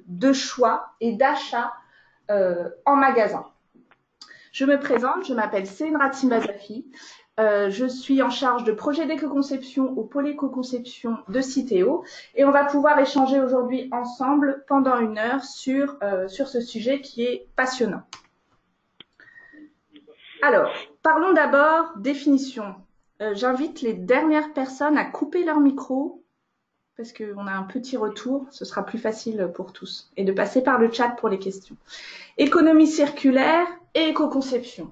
de choix et d'achat en magasin. Je me présente, je m'appelle Senra Timbazafi. Je suis en charge de projet d'éco-conception au pôle éco-conception de Citeo et on va pouvoir échanger aujourd'hui ensemble pendant 1 heure sur ce sujet qui est passionnant. Alors, parlons d'abord définition. J'invite les dernières personnes à couper leur micro parce qu'on a un petit retour, ce sera plus facile pour tous, et de passer par le chat pour les questions. Économie circulaire et éco-conception.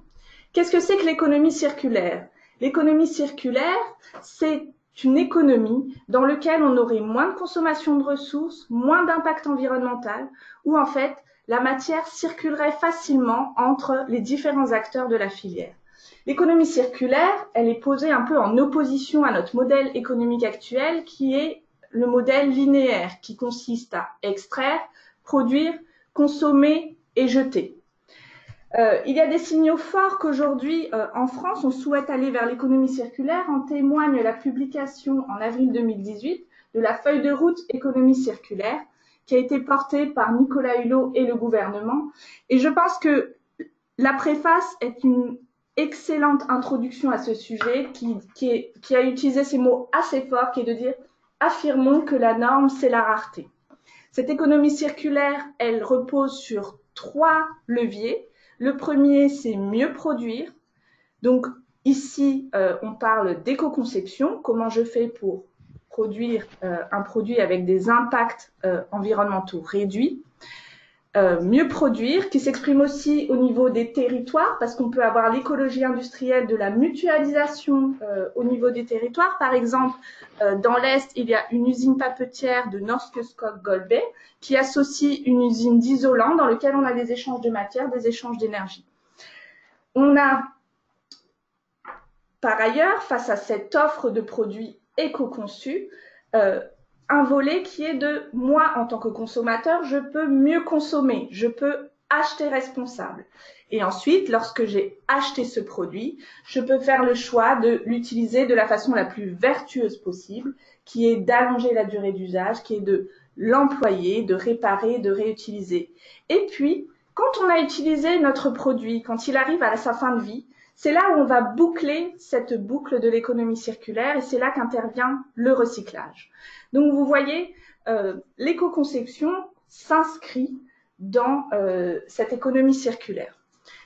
Qu'est-ce que c'est que l'économie circulaire? L'économie circulaire, c'est une économie dans laquelle on aurait moins de consommation de ressources, moins d'impact environnemental, où en fait la matière circulerait facilement entre les différents acteurs de la filière. L'économie circulaire, elle est posée un peu en opposition à notre modèle économique actuel qui est le modèle linéaire qui consiste à extraire, produire, consommer et jeter. Il y a des signaux forts qu'aujourd'hui, en France, on souhaite aller vers l'économie circulaire. En témoigne la publication en avril 2018 de la feuille de route économie circulaire qui a été portée par Nicolas Hulot et le gouvernement. Et je pense que la préface est une excellente introduction à ce sujet qui a utilisé ces mots assez forts qui est de dire « affirmons que la norme, c'est la rareté ». Cette économie circulaire, elle repose sur 3 leviers. Le premier, c'est mieux produire. Donc ici, on parle d'éco-conception, comment je fais pour produire un produit avec des impacts environnementaux réduits. Mieux produire, qui s'exprime aussi au niveau des territoires, parce qu'on peut avoir l'écologie industrielle de la mutualisation au niveau des territoires. Par exemple, dans l'Est, il y a une usine papetière de Norske Skog Golbey qui associe une usine d'isolant dans laquelle on a des échanges de matière, des échanges d'énergie. On a, par ailleurs, face à cette offre de produits éco-conçus, un volet qui est de moi, en tant que consommateur, je peux mieux consommer, je peux acheter responsable. Et ensuite, lorsque j'ai acheté ce produit, je peux faire le choix de l'utiliser de la façon la plus vertueuse possible, qui est d'allonger la durée d'usage, qui est de l'employer, de réparer, de réutiliser. Et puis, quand on a utilisé notre produit, quand il arrive à sa fin de vie, c'est là où on va boucler cette boucle de l'économie circulaire et c'est là qu'intervient le recyclage. Donc vous voyez, l'éco-conception s'inscrit dans cette économie circulaire.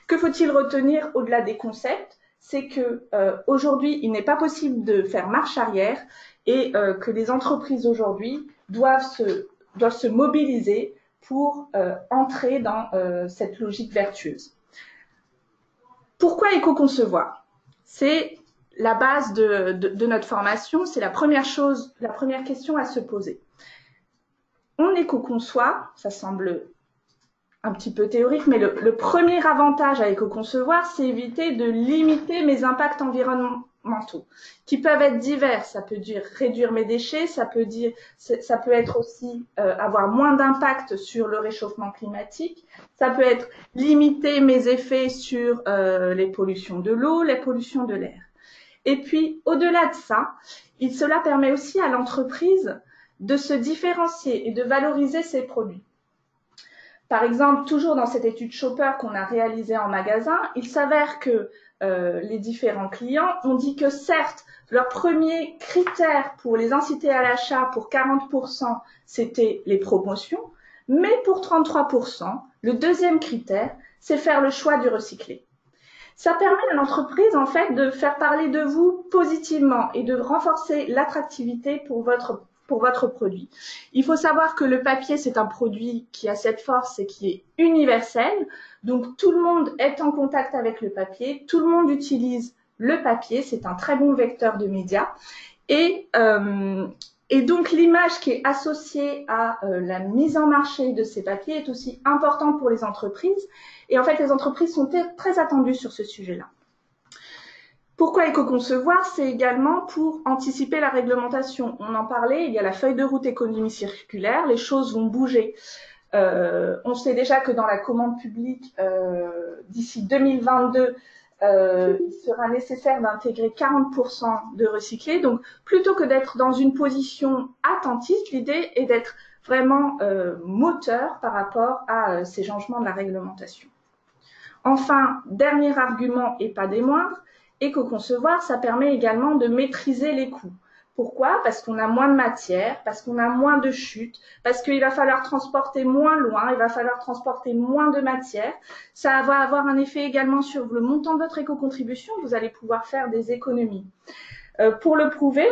Que faut-il retenir au-delà des concepts? C'est que aujourd'hui, il n'est pas possible de faire marche arrière et que les entreprises aujourd'hui doivent se mobiliser pour entrer dans cette logique vertueuse. Pourquoi éco-concevoir? C'est la base de notre formation, c'est la première question à se poser. On éco-conçoit, ça semble un petit peu théorique, mais le premier avantage à éco-concevoir, c'est éviter de limiter mes impacts environnementaux, qui peuvent être divers. Ça peut dire réduire mes déchets, ça peut être aussi avoir moins d'impact sur le réchauffement climatique, ça peut être limiter mes effets sur les pollutions de l'eau, les pollutions de l'air. Et puis, au-delà de ça, cela permet aussi à l'entreprise de se différencier et de valoriser ses produits. Par exemple, toujours dans cette étude Shopper qu'on a réalisée en magasin, il s'avère que les différents clients ont dit que certes, leur premier critère pour les inciter à l'achat pour 40%, c'était les promotions, mais pour 33%, le deuxième critère, c'est faire le choix du recyclé. Ça permet à l'entreprise, en fait, de faire parler de vous positivement et de renforcer l'attractivité pour votre produit. Il faut savoir que le papier, c'est un produit qui a cette force et qui est universel. Donc, tout le monde est en contact avec le papier. Tout le monde utilise le papier. C'est un très bon vecteur de médias. Et donc, l'image qui est associée à la mise en marché de ces papiers est aussi importante pour les entreprises. Et en fait, les entreprises sont très attendues sur ce sujet-là. Pourquoi éco-concevoir? C'est également pour anticiper la réglementation. On en parlait, il y a la feuille de route économie circulaire, les choses vont bouger. On sait déjà que dans la commande publique, d'ici 2022, il sera nécessaire d'intégrer 40% de recyclés. Donc, plutôt que d'être dans une position attentiste, l'idée est d'être vraiment moteur par rapport à ces changements de la réglementation. Enfin, dernier argument et pas des moindres, éco-concevoir, ça permet également de maîtriser les coûts. Pourquoi? Parce qu'on a moins de matière, parce qu'on a moins de chutes, parce qu'il va falloir transporter moins loin, il va falloir transporter moins de matière. Ça va avoir un effet également sur le montant de votre éco-contribution, vous allez pouvoir faire des économies. Pour le prouver,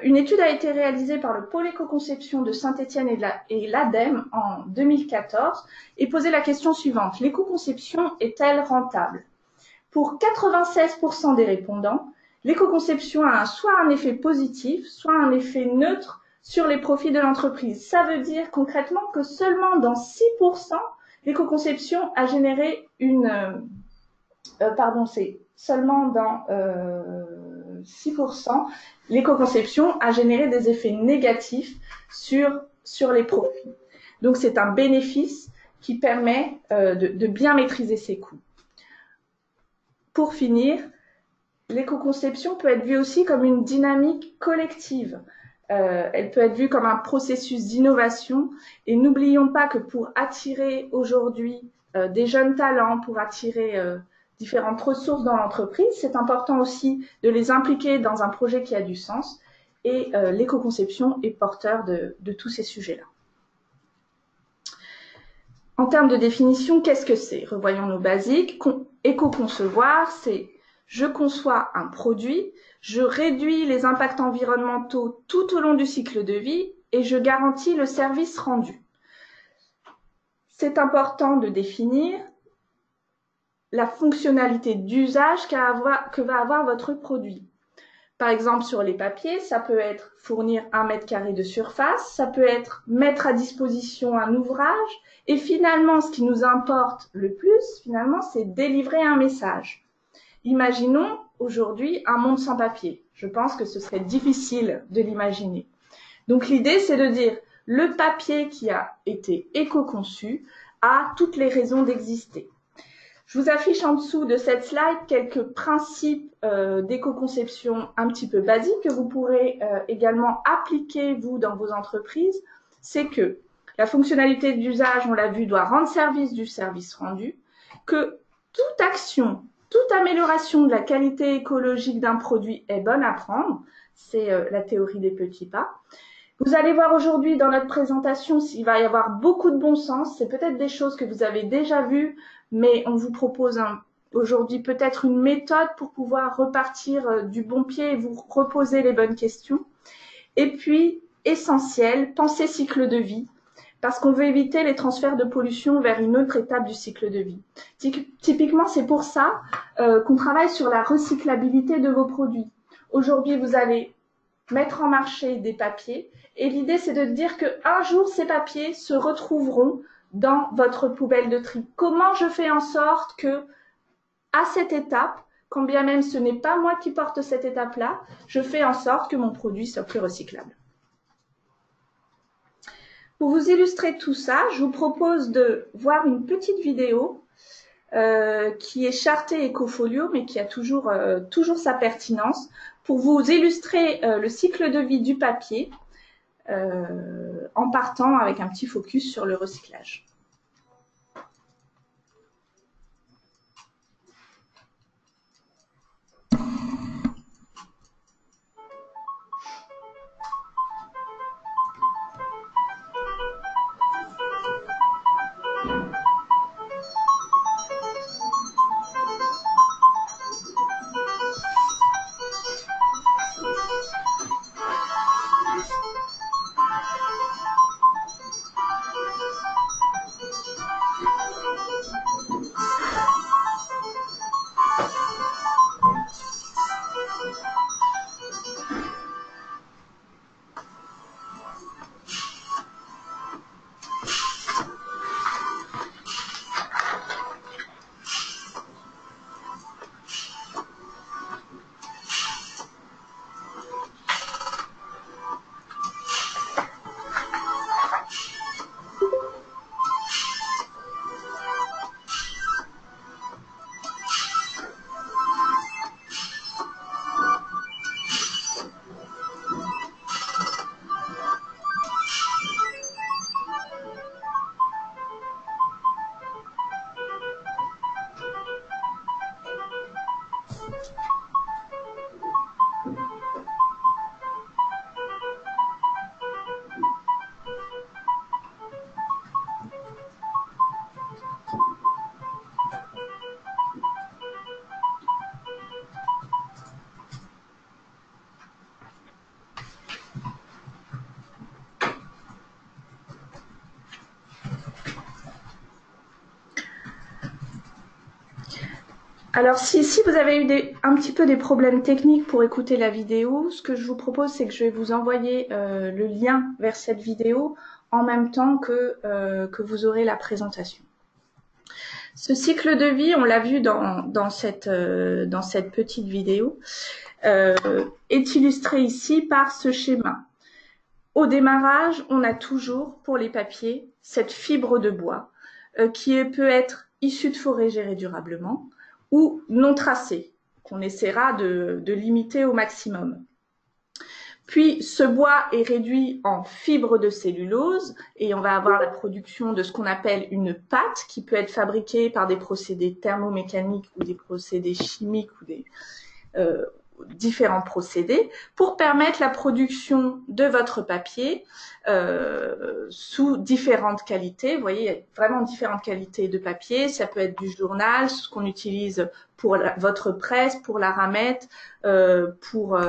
une étude a été réalisée par le pôle éco-conception de Saint-Étienne et l'ADEME en 2014 et posait la question suivante. L'éco-conception est-elle rentable? Pour 96% des répondants, l'éco-conception a soit un effet positif, soit un effet neutre sur les profits de l'entreprise. Ça veut dire concrètement que seulement dans 6%, l'éco-conception a généré c'est seulement dans 6%, l'éco-conception a généré des effets négatifs sur les profits. Donc, c'est un bénéfice qui permet de bien maîtriser ses coûts. Pour finir, l'éco-conception peut être vue aussi comme une dynamique collective. Elle peut être vue comme un processus d'innovation. Et n'oublions pas que pour attirer aujourd'hui des jeunes talents, pour attirer différentes ressources dans l'entreprise, c'est important aussi de les impliquer dans un projet qui a du sens. Et l'éco-conception est porteur de tous ces sujets-là. En termes de définition, qu'est-ce que c'est? Revoyons nos basiques. Éco-concevoir, c'est je conçois un produit, je réduis les impacts environnementaux tout au long du cycle de vie et je garantis le service rendu. C'est important de définir la fonctionnalité d'usage que va avoir votre produit. Par exemple, sur les papiers, ça peut être fournir 1 mètre carré de surface, ça peut être mettre à disposition un ouvrage, et finalement, ce qui nous importe le plus, finalement, c'est délivrer un message. Imaginons aujourd'hui un monde sans papier. Je pense que ce serait difficile de l'imaginer. Donc l'idée, c'est de dire le papier qui a été éco-conçu a toutes les raisons d'exister. Je vous affiche en dessous de cette slide quelques principes d'éco-conception un petit peu basiques que vous pourrez également appliquer, vous, dans vos entreprises. C'est que la fonctionnalité d'usage, on l'a vu, doit rendre service du service rendu, que toute action, toute amélioration de la qualité écologique d'un produit est bonne à prendre. C'est la théorie des petits pas. Vous allez voir aujourd'hui dans notre présentation s'il va y avoir beaucoup de bon sens. C'est peut-être des choses que vous avez déjà vues, mais on vous propose aujourd'hui peut-être une méthode pour pouvoir repartir du bon pied et vous reposer les bonnes questions. Et puis, essentiel, penser cycle de vie, parce qu'on veut éviter les transferts de pollution vers une autre étape du cycle de vie. Typiquement, c'est pour ça qu'on travaille sur la recyclabilité de vos produits. Aujourd'hui, vous allez mettre en marché des papiers et l'idée, c'est de dire qu'un jour, ces papiers se retrouveront dans votre poubelle de tri. Comment je fais en sorte que, à cette étape, quand bien même ce n'est pas moi qui porte cette étape-là, je fais en sorte que mon produit soit plus recyclable. Pour vous illustrer tout ça, je vous propose de voir une petite vidéo qui est chartée Ecofolio, mais qui a toujours sa pertinence, pour vous illustrer le cycle de vie du papier en partant avec un petit focus sur le recyclage. Alors, si vous avez eu un petit peu des problèmes techniques pour écouter la vidéo, ce que je vous propose, c'est que je vais vous envoyer le lien vers cette vidéo en même temps que vous aurez la présentation. Ce cycle de vie, on l'a vu dans cette petite vidéo, est illustré ici par ce schéma. Au démarrage, on a toujours, pour les papiers, cette fibre de bois qui peut être issue de forêt gérée durablement ou non tracée, qu'on essaiera de limiter au maximum. Puis, ce bois est réduit en fibres de cellulose et on va avoir la production de ce qu'on appelle une pâte qui peut être fabriquée par des procédés thermomécaniques ou des procédés chimiques ou des différents procédés pour permettre la production de votre papier sous différentes qualités. Vous voyez, il y a vraiment différentes qualités de papier. Ça peut être du journal, ce qu'on utilise pour votre presse, pour la ramette, pour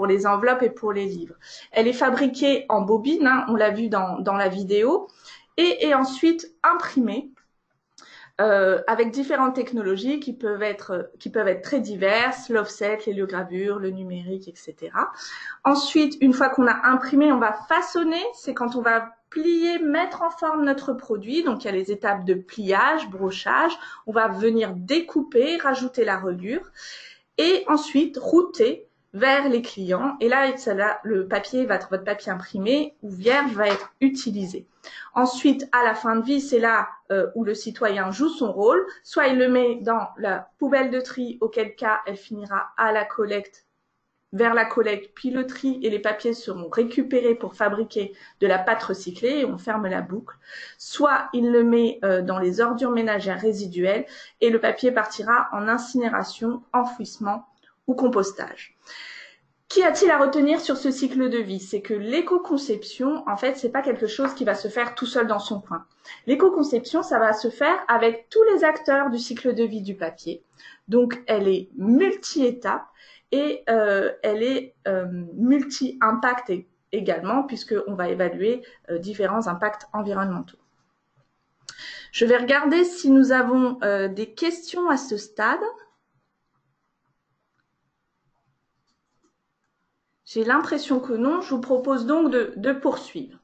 les enveloppes et pour les livres. Elle est fabriquée en bobine, hein, on l'a vu dans la vidéo, et ensuite imprimée avec différentes technologies qui peuvent être très diverses, l'offset, l'héliogravure, le numérique, etc. Ensuite, une fois qu'on a imprimé, on va façonner, c'est quand on va plier, mettre en forme notre produit. Donc, il y a les étapes de pliage, brochage. On va venir découper, rajouter la reliure et ensuite router vers les clients. Et là, le papier votre papier imprimé ou vierge va être utilisé. Ensuite, à la fin de vie, c'est là où le citoyen joue son rôle. Soit il le met dans la poubelle de tri, auquel cas elle finira à la collecte, vers la collecte, puis le tri et les papiers seront récupérés pour fabriquer de la pâte recyclée et on ferme la boucle. Soit il le met dans les ordures ménagères résiduelles et le papier partira en incinération, enfouissement ou compostage. Qu'y a-t-il à retenir sur ce cycle de vie? C'est que l'éco-conception, en fait, c'est pas quelque chose qui va se faire tout seul dans son coin. L'éco-conception, ça va se faire avec tous les acteurs du cycle de vie du papier. Donc, elle est multi-étape et elle est multi-impact également, puisqu'on va évaluer différents impacts environnementaux. Je vais regarder si nous avons des questions à ce stade. J'ai l'impression que non. Je vous propose donc de poursuivre.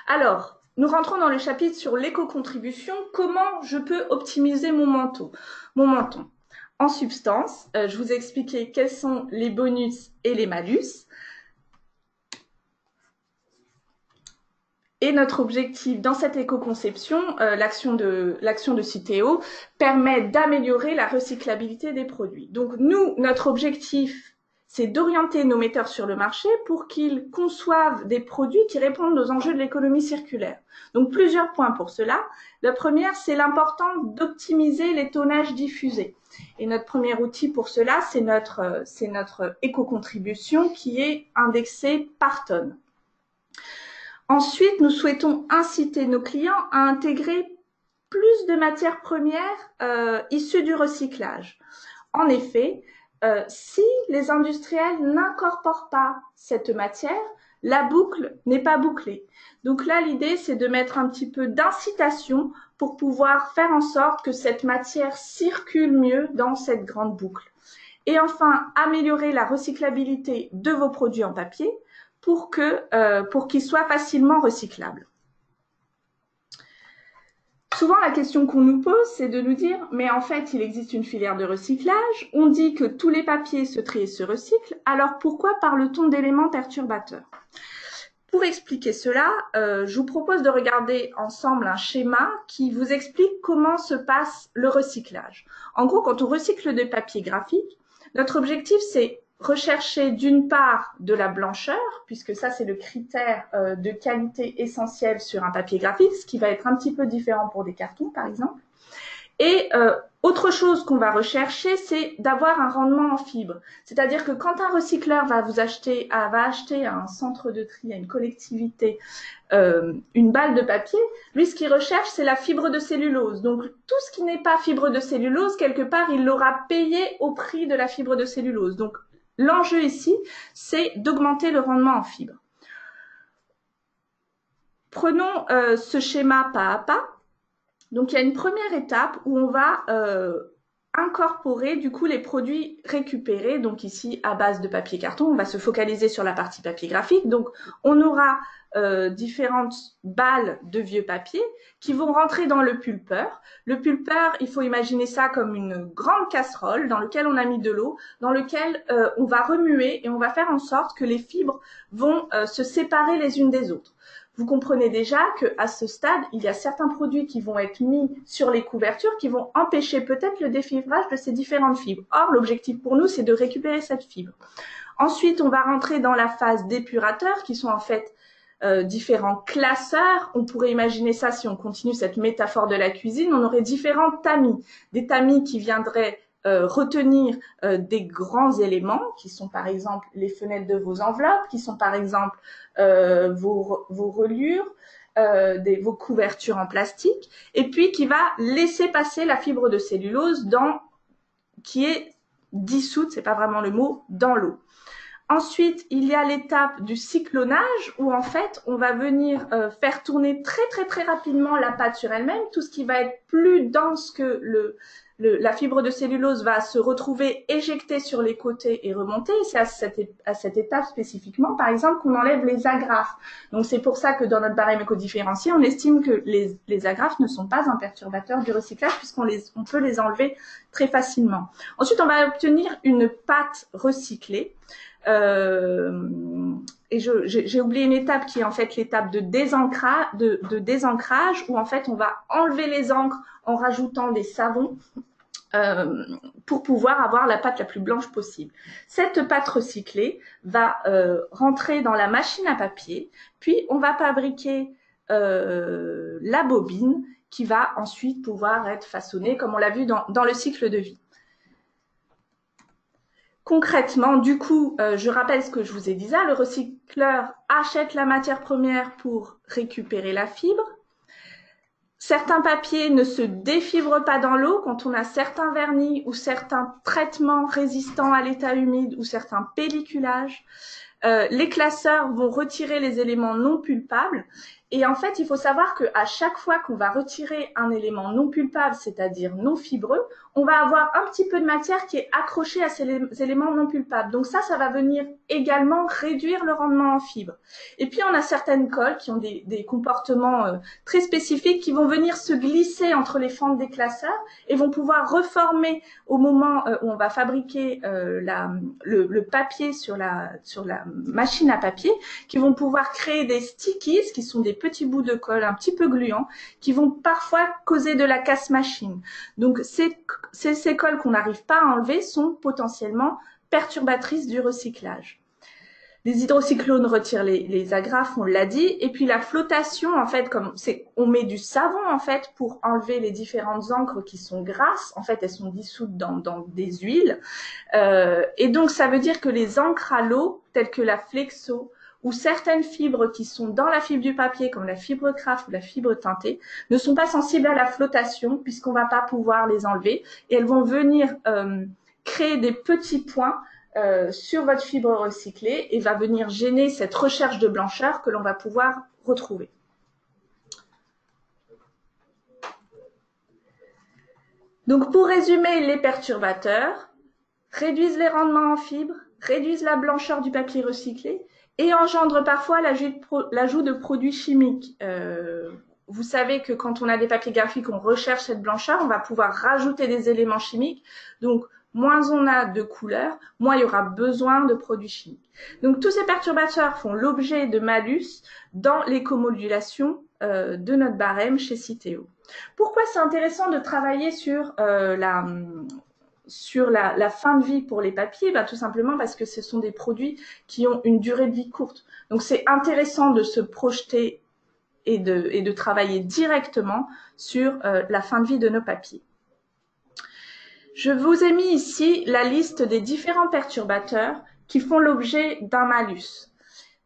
Alors, nous rentrons dans le chapitre sur l'éco-contribution. Comment je peux optimiser mon menton? En substance, je vous ai expliqué quels sont les bonus et les malus. Et notre objectif dans cette éco-conception, l'action de Citeo, permet d'améliorer la recyclabilité des produits. Donc nous, notre objectif, c'est d'orienter nos metteurs sur le marché pour qu'ils conçoivent des produits qui répondent aux enjeux de l'économie circulaire. Donc plusieurs points pour cela. La première, c'est l'importance d'optimiser les tonnages diffusés. Et notre premier outil pour cela, c'est notre éco-contribution qui est indexée par tonne. Ensuite, nous souhaitons inciter nos clients à intégrer plus de matières premières issues du recyclage. En effet, si les industriels n'incorporent pas cette matière, la boucle n'est pas bouclée. Donc là, l'idée, c'est de mettre un petit peu d'incitation pour pouvoir faire en sorte que cette matière circule mieux dans cette grande boucle. Et enfin, améliorer la recyclabilité de vos produits en papier pour qu'ils soient facilement recyclables. Souvent, la question qu'on nous pose, c'est de nous dire, mais en fait, il existe une filière de recyclage, on dit que tous les papiers se trient et se recyclent, alors pourquoi parle-t-on d'éléments perturbateurs? Pour expliquer cela, je vous propose de regarder ensemble un schéma qui vous explique comment se passe le recyclage. En gros, quand on recycle des papiers graphiques, notre objectif, c'est rechercher d'une part de la blancheur, puisque ça c'est le critère de qualité essentiel sur un papier graphique, ce qui va être un petit peu différent pour des cartons par exemple. Et autre chose qu'on va rechercher, c'est d'avoir un rendement en fibre. C'est-à-dire que quand un recycleur va acheter à un centre de tri, à une collectivité, une balle de papier, lui ce qu'il recherche c'est la fibre de cellulose. Donc tout ce qui n'est pas fibre de cellulose, quelque part il l'aura payé au prix de la fibre de cellulose. Donc l'enjeu ici, c'est d'augmenter le rendement en fibre. Prenons ce schéma pas à pas. Donc, il y a une première étape où on va incorporer du coup les produits récupérés, donc ici à base de papier carton. On va se focaliser sur la partie papier graphique. Donc on aura différentes balles de vieux papier qui vont rentrer dans le pulpeur. Le pulpeur, il faut imaginer ça comme une grande casserole dans laquelle on a mis de l'eau, dans lequel on va remuer et on va faire en sorte que les fibres vont se séparer les unes des autres. Vous comprenez déjà qu'à ce stade, il y a certains produits qui vont être mis sur les couvertures qui vont empêcher peut-être le défibrage de ces différentes fibres. Or, l'objectif pour nous, c'est de récupérer cette fibre. Ensuite, on va rentrer dans la phase d'épurateur qui sont en fait différents classeurs. On pourrait imaginer ça, si on continue cette métaphore de la cuisine, on aurait différents tamis. Des tamis qui viendraient retenir des grands éléments, qui sont par exemple les fenêtres de vos enveloppes, qui sont par exemple vos reliures, vos couvertures en plastique, et puis qui va laisser passer la fibre de cellulose qui est dissoute, c'est pas vraiment le mot, dans l'eau. Ensuite, il y a l'étape du cyclonnage où en fait, on va venir faire tourner très rapidement la pâte sur elle-même. Tout ce qui va être plus dense que la fibre de cellulose va se retrouver éjectée sur les côtés et remonter. C'est à cette étape spécifiquement, par exemple, qu'on enlève les agrafes. Donc c'est pour ça que dans notre barème éco-différencié, on estime que les agrafes ne sont pas un perturbateur du recyclage puisqu'on peut les enlever très facilement. Ensuite, on va obtenir une pâte recyclée. Et j'ai oublié une étape qui est en fait l'étape de désancrage où en fait on va enlever les encres en rajoutant des savons pour pouvoir avoir la pâte la plus blanche possible. Cette pâte recyclée va rentrer dans la machine à papier, puis on va fabriquer la bobine qui va ensuite pouvoir être façonnée comme on l'a vu dans le cycle de vie. Concrètement, du coup, je rappelle ce que je vous ai dit là, le recycleur achète la matière première pour récupérer la fibre. Certains papiers ne se défibrent pas dans l'eau quand on a certains vernis ou certains traitements résistants à l'état humide ou certains pelliculages. Les classeurs vont retirer les éléments non pulpables. Et en fait, il faut savoir qu'à chaque fois qu'on va retirer un élément non pulpable, c'est-à-dire non fibreux, on va avoir un petit peu de matière qui est accrochée à ces éléments non pulpables. Donc ça va venir également réduire le rendement en fibres. Et puis, on a certaines colles qui ont des comportements très spécifiques qui vont venir se glisser entre les fentes des classeurs et vont pouvoir reformer au moment où on va fabriquer le papier sur la machine à papier, qui vont pouvoir créer des stickies, qui sont des petits bouts de colle un petit peu gluants, qui vont parfois causer de la casse-machine. Donc, ces colles qu'on n'arrive pas à enlever sont potentiellement perturbatrices du recyclage. Les hydrocyclones retirent les agrafes, on l'a dit, et puis la flottation, en fait, on met du savon en fait pour enlever les différentes encres qui sont grasses. En fait, elles sont dissoutes dans des huiles, et donc ça veut dire que les encres à l'eau, telles que la flexo ou certaines fibres qui sont dans la fibre du papier, comme la fibre craft ou la fibre teintée, ne sont pas sensibles à la flotation puisqu'on va pas pouvoir les enlever, et elles vont venir créer des petits points sur votre fibre recyclée et va venir gêner cette recherche de blancheur que l'on va pouvoir retrouver. Donc pour résumer, les perturbateurs réduisent les rendements en fibres, réduisent la blancheur du papier recyclé et engendrent parfois l'ajout de produits chimiques. Vous savez que quand on a des papiers graphiques, on recherche cette blancheur, on va pouvoir rajouter des éléments chimiques. Donc, moins on a de couleurs, moins il y aura besoin de produits chimiques. Donc, tous ces perturbateurs font l'objet de malus dans l'écomodulation de notre barème chez Citeo. Pourquoi c'est intéressant de travailler sur la fin de vie pour les papiers? Tout simplement parce que ce sont des produits qui ont une durée de vie courte. Donc, c'est intéressant de se projeter et de travailler directement sur la fin de vie de nos papiers. Je vous ai mis ici la liste des différents perturbateurs qui font l'objet d'un malus.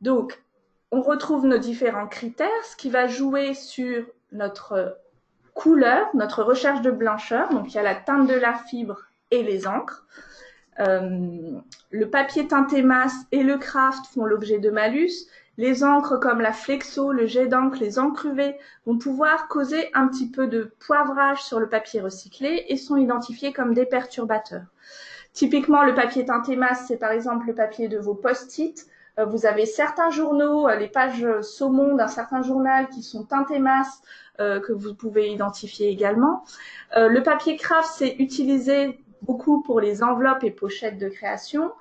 Donc, on retrouve nos différents critères, ce qui va jouer sur notre couleur, notre recherche de blancheur. Donc, il y a la teinte de la fibre et les encres. Le papier teinté masse et le craft font l'objet de malus. Les encres comme la flexo, le jet d'encre, les encres UV vont pouvoir causer un petit peu de poivrage sur le papier recyclé et sont identifiés comme des perturbateurs. Typiquement, le papier teinté masse, c'est par exemple le papier de vos post-it. Vous avez certains journaux, les pages saumon d'un certain journal qui sont teintées masse, que vous pouvez identifier également. Le papier craft, c'est utilisé beaucoup pour les enveloppes et pochettes de création.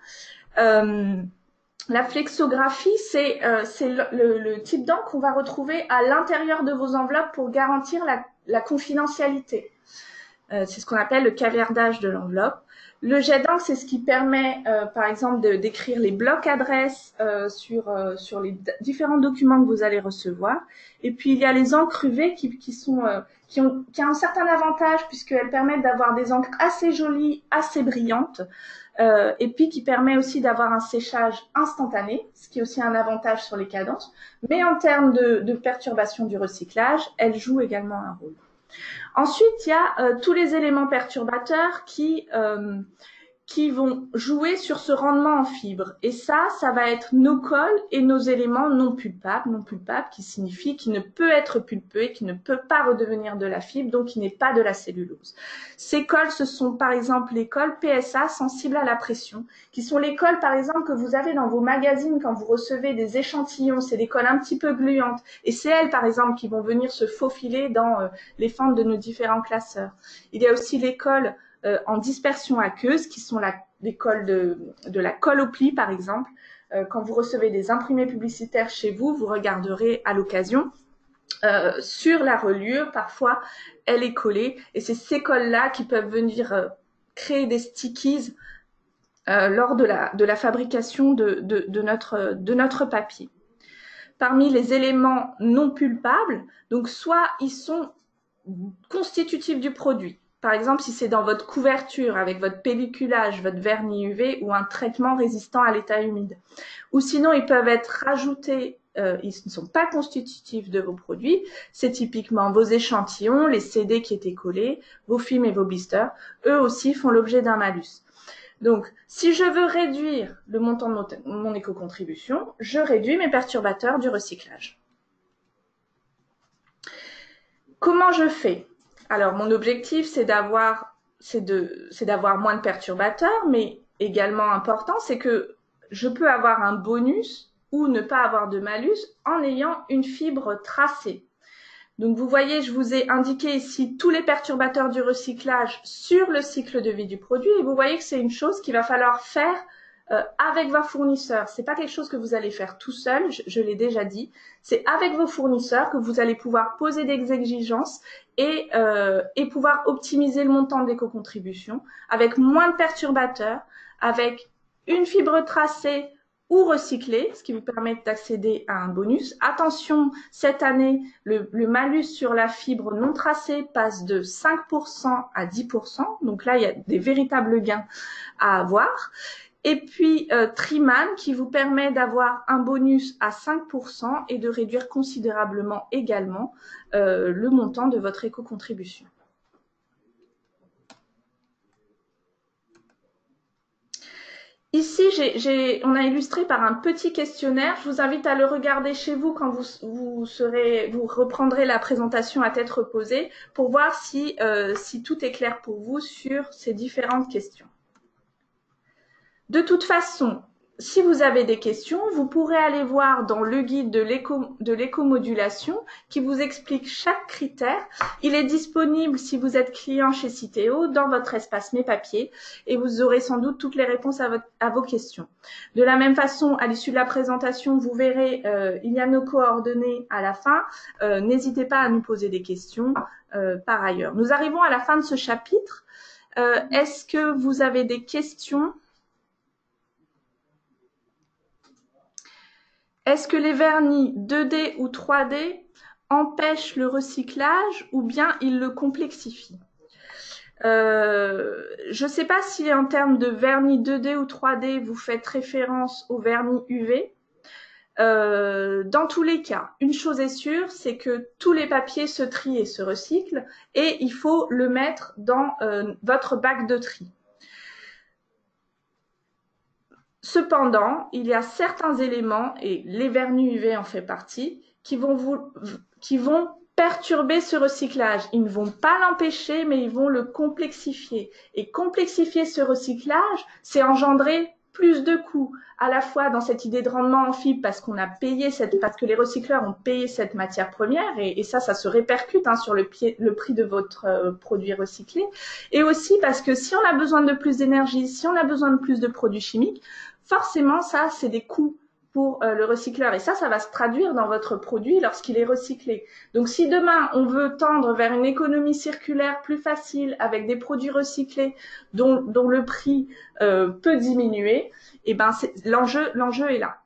La flexographie, c'est le type d'encre qu'on va retrouver à l'intérieur de vos enveloppes pour garantir la confidentialité. C'est ce qu'on appelle le caviardage de l'enveloppe. Le jet d'encre, c'est ce qui permet, par exemple, d'écrire les blocs adresses sur les différents documents que vous allez recevoir. Et puis, il y a les encres UV qui ont un certain avantage puisqu'elles permettent d'avoir des encres assez jolies, assez brillantes. Et puis qui permet aussi d'avoir un séchage instantané, ce qui est aussi un avantage sur les cadences. Mais en termes de perturbation du recyclage, elle joue également un rôle. Ensuite, il y a tous les éléments perturbateurs qui vont jouer sur ce rendement en fibre. Et ça va être nos cols et nos éléments non pulpables. Non pulpable qui signifie qu'il ne peut être pulpeux et qui ne peut pas redevenir de la fibre, donc qui n'est pas de la cellulose. Ces cols, ce sont par exemple les cols PSA sensibles à la pression, qui sont les cols par exemple que vous avez dans vos magazines quand vous recevez des échantillons. C'est des cols un petit peu gluantes. Et c'est elles par exemple qui vont venir se faufiler dans les fentes de nos différents classeurs. Il y a aussi les cols en dispersion aqueuse, qui sont les cols de la colle au pli, par exemple. Quand vous recevez des imprimés publicitaires chez vous, vous regarderez à l'occasion. Sur la reliure, parfois, elle est collée. Et c'est ces cols-là qui peuvent venir créer des stickies lors de la fabrication de notre papier. Parmi les éléments non pulpables, donc soit ils sont constitutifs du produit. Par exemple, si c'est dans votre couverture avec votre pelliculage, votre vernis UV ou un traitement résistant à l'état humide. Ou sinon, ils peuvent être rajoutés, ils ne sont pas constitutifs de vos produits. C'est typiquement vos échantillons, les CD qui étaient collés, vos films et vos blisters. Eux aussi font l'objet d'un malus. Donc, si je veux réduire le montant de mon éco-contribution, je réduis mes perturbateurs du recyclage. Comment je fais ? Alors, mon objectif, c'est d'avoir moins de perturbateurs, mais également important, c'est que je peux avoir un bonus ou ne pas avoir de malus en ayant une fibre tracée. Donc, vous voyez, je vous ai indiqué ici tous les perturbateurs du recyclage sur le cycle de vie du produit et vous voyez que c'est une chose qu'il va falloir faire avec vos fournisseurs. C'est pas quelque chose que vous allez faire tout seul, je l'ai déjà dit. C'est avec vos fournisseurs que vous allez pouvoir poser des exigences et pouvoir optimiser le montant d'éco-contribution avec moins de perturbateurs, avec une fibre tracée ou recyclée, ce qui vous permet d'accéder à un bonus. Attention, cette année, le malus sur la fibre non tracée passe de 5% à 10%. Donc là, il y a des véritables gains à avoir. Et puis Triman qui vous permet d'avoir un bonus à 5% et de réduire considérablement également le montant de votre éco-contribution. Ici, on a illustré par un petit questionnaire. Je vous invite à le regarder chez vous quand vous reprendrez la présentation à tête reposée pour voir si tout est clair pour vous sur ces différentes questions. De toute façon, si vous avez des questions, vous pourrez aller voir dans le guide de l'éco-modulation qui vous explique chaque critère. Il est disponible si vous êtes client chez Citeo dans votre espace Mes Papiers et vous aurez sans doute toutes les réponses à vos questions. De la même façon, à l'issue de la présentation, vous verrez, il y a nos coordonnées à la fin. N'hésitez pas à nous poser des questions par ailleurs. Nous arrivons à la fin de ce chapitre. Est-ce que vous avez des questions ? Est-ce que les vernis 2D ou 3D empêchent le recyclage ou bien ils le complexifient ? Je ne sais pas si en termes de vernis 2D ou 3D, vous faites référence au vernis UV. Dans tous les cas, une chose est sûre, c'est que tous les papiers se trient et se recyclent et il faut le mettre dans votre bac de tri. Cependant, il y a certains éléments, et les vernis UV en fait partie, qui vont perturber ce recyclage. Ils ne vont pas l'empêcher, mais ils vont le complexifier. Et complexifier ce recyclage, c'est engendrer plus de coûts, à la fois dans cette idée de rendement en fibre, parce parce que les recycleurs ont payé cette matière première, et ça se répercute sur le prix de votre produit recyclé, et aussi parce que si on a besoin de plus d'énergie, si on a besoin de plus de produits chimiques, forcément, ça, c'est des coûts pour le recycleur. Et ça va se traduire dans votre produit lorsqu'il est recyclé. Donc, si demain, on veut tendre vers une économie circulaire plus facile avec des produits recyclés dont le prix peut diminuer, eh ben, l'enjeu est là.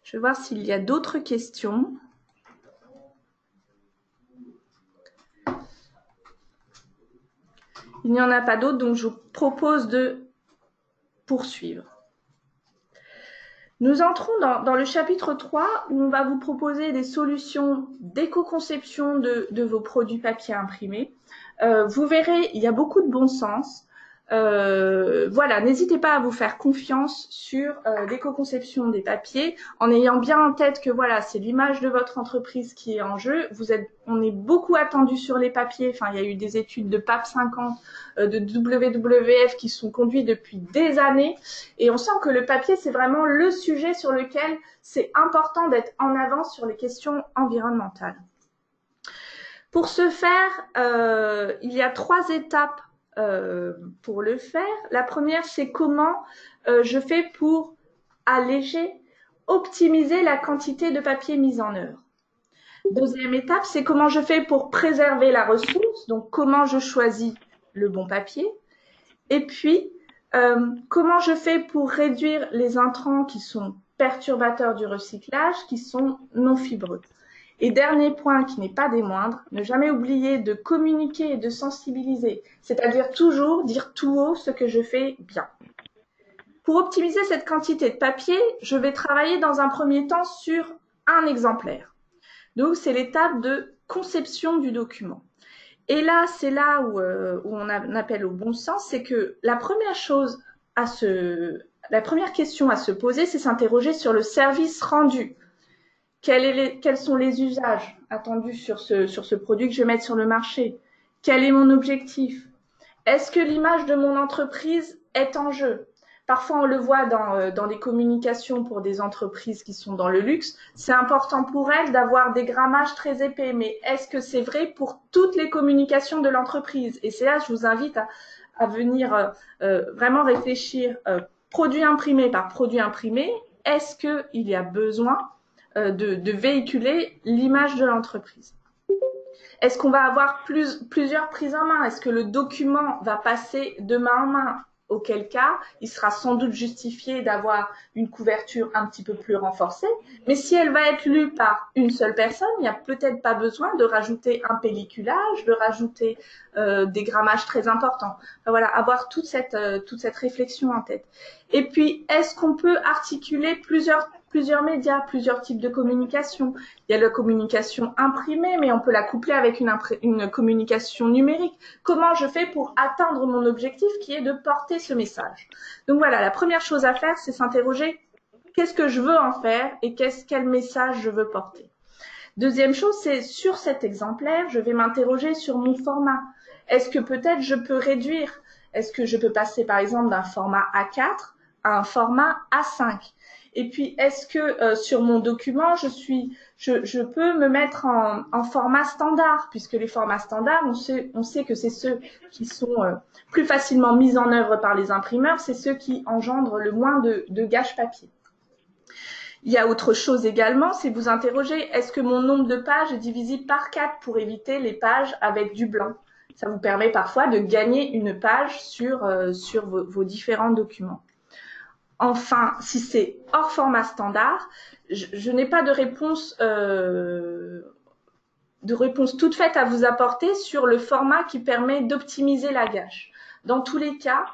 Je vais voir s'il y a d'autres questions. Il n'y en a pas d'autres, donc je vous propose de poursuivre. Nous entrons dans le chapitre 3 où on va vous proposer des solutions d'éco-conception de vos produits papier imprimés. Vous verrez, il y a beaucoup de bon sens. Voilà, n'hésitez pas à vous faire confiance sur l'éco-conception des papiers, en ayant bien en tête que voilà, c'est l'image de votre entreprise qui est en jeu. On est beaucoup attendu sur les papiers. Enfin, il y a eu des études de PAP 50, de WWF qui sont conduites depuis des années, et on sent que le papier, c'est vraiment le sujet sur lequel c'est important d'être en avance sur les questions environnementales. Pour ce faire, il y a 3 étapes pour le faire. La première, c'est comment je fais pour alléger, optimiser la quantité de papier mise en œuvre. Deuxième étape, c'est comment je fais pour préserver la ressource, donc comment je choisis le bon papier. Et puis, comment je fais pour réduire les intrants qui sont perturbateurs du recyclage, qui sont non fibreux. Et dernier point qui n'est pas des moindres, ne jamais oublier de communiquer et de sensibiliser, c'est-à-dire toujours dire tout haut ce que je fais bien. Pour optimiser cette quantité de papier, je vais travailler dans un premier temps sur un exemplaire. Donc, c'est l'étape de conception du document. Et là, c'est là où on appelle au bon sens, c'est que la première question à se poser, c'est s'interroger sur le service rendu. Quels sont les usages attendus sur ce produit que je vais mettre sur le marché? Quel est mon objectif? Est-ce que l'image de mon entreprise est en jeu? Parfois, on le voit dans les communications pour des entreprises qui sont dans le luxe. C'est important pour elles d'avoir des grammages très épais. Mais est-ce que c'est vrai pour toutes les communications de l'entreprise? Et c'est là que je vous invite à venir vraiment réfléchir produit imprimé par produit imprimé. Est-ce qu'il y a besoin de véhiculer l'image de l'entreprise? Est-ce qu'on va avoir plusieurs prises en main? Est-ce que le document va passer de main en main? Auquel cas, il sera sans doute justifié d'avoir une couverture un petit peu plus renforcée. Mais si elle va être lue par une seule personne, il n'y a peut-être pas besoin de rajouter un pelliculage, de rajouter des grammages très importants. Enfin, voilà, avoir toute cette réflexion en tête. Et puis, est-ce qu'on peut articuler plusieurs médias, plusieurs types de communication? Il y a la communication imprimée, mais on peut la coupler avec une communication numérique. Comment je fais pour atteindre mon objectif qui est de porter ce message? Donc voilà, la première chose à faire, c'est s'interroger qu'est-ce que je veux en faire et quel message je veux porter. Deuxième chose, c'est sur cet exemplaire, je vais m'interroger sur mon format. Est-ce que peut-être je peux réduire? Est-ce que je peux passer par exemple d'un format A4 à un format A5? Et puis, est-ce que sur mon document, je peux me mettre en format standard, puisque les formats standards, on sait que c'est ceux qui sont plus facilement mis en œuvre par les imprimeurs, c'est ceux qui engendrent le moins de gâches papier. Il y a autre chose également, c'est vous interroger, est-ce que mon nombre de pages est divisible par 4 pour éviter les pages avec du blanc? Ça vous permet parfois de gagner une page sur vos différents documents. Enfin, si c'est hors format standard, je n'ai pas de réponse toute faite à vous apporter sur le format qui permet d'optimiser la gâche. Dans tous les cas,